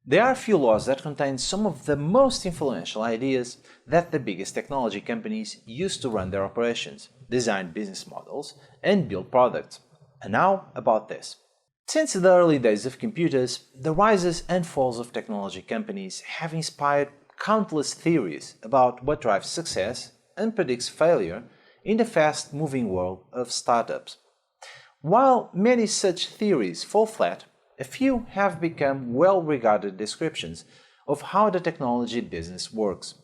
There are few laws that contain some of the most influential ideas that the biggest technology companies use to run their operations, design business models, and build products. And now about this. Since the early days of computers, the rises and falls of technology companies have inspired countless theories about what drives success and predicts failure in the fast-moving world of startups. While many such theories fall flat, a few have become well-regarded descriptions of how the technology business works.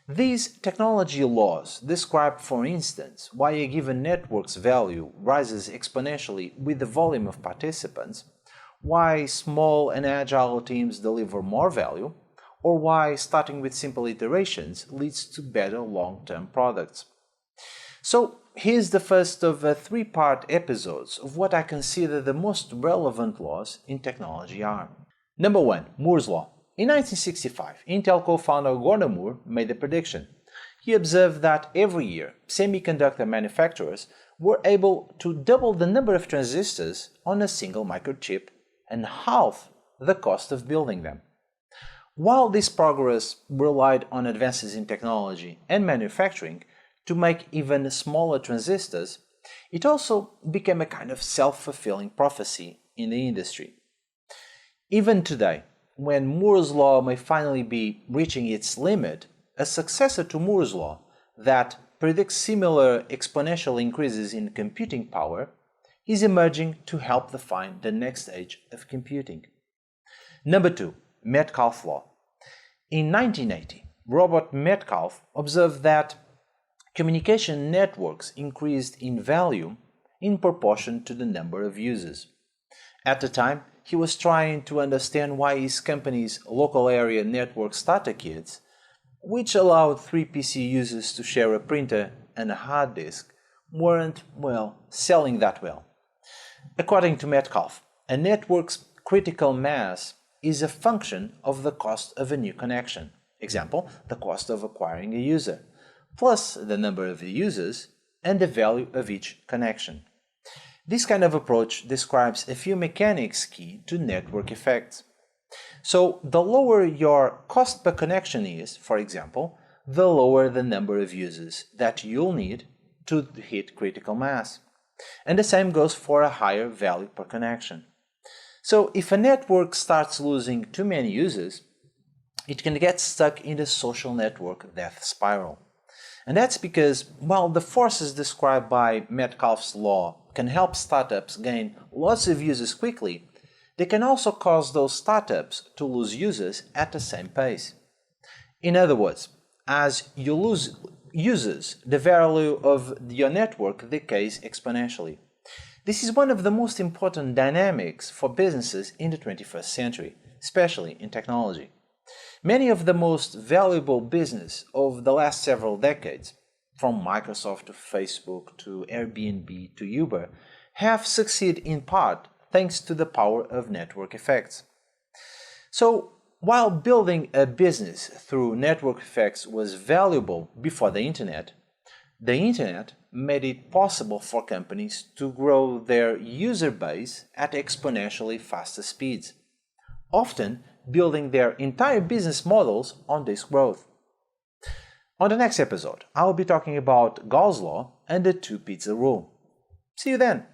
These technology laws describe, for instance, why a given network's value rises exponentially with the volume of participants, why small and agile teams deliver more value, or why starting with simple iterations leads to better long-term products. So, here's the first of three-part episodes of what I consider the most relevant laws in technology are. Number 1. Moore's Law. In 1965, Intel co-founder Gordon Moore made a prediction. He observed that every year, semiconductor manufacturers were able to double the number of transistors on a single microchip and halve the cost of building them. While this progress relied on advances in technology and manufacturing to make even smaller transistors, it also became a kind of self-fulfilling prophecy in the industry. Even today, when Moore's Law may finally be reaching its limit, a successor to Moore's Law that predicts similar exponential increases in computing power is emerging to help define the next age of computing. Number 2. Metcalfe Law. In 1980, Robert Metcalfe observed that communication networks increased in value in proportion to the number of users. At the time, he was trying to understand why his company's local area network starter kits, which allowed 3 PC users to share a printer and a hard disk, weren't, selling that well. According to Metcalfe, a network's critical mass is a function of the cost of a new connection. Example, the cost of acquiring a user, plus the number of users and the value of each connection. This kind of approach describes a few mechanics key to network effects. So, the lower your cost per connection is, for example, the lower the number of users that you'll need to hit critical mass. And the same goes for a higher value per connection. So, if a network starts losing too many users, it can get stuck in the social network death spiral. And that's because, while the forces described by Metcalfe's law can help startups gain lots of users quickly, they can also cause those startups to lose users at the same pace. In other words, as you lose users, the value of your network decays exponentially. This is one of the most important dynamics for businesses in the 21st century, especially in technology. Many of the most valuable business of the last several decades, from Microsoft to Facebook to Airbnb to Uber, have succeeded in part thanks to the power of network effects. So, while building a business through network effects was valuable before the Internet made it possible for companies to grow their user base at exponentially faster speeds, often building their entire business models on this growth. On the next episode, I will be talking about Gauss' law and the two-pizza rule. See you then!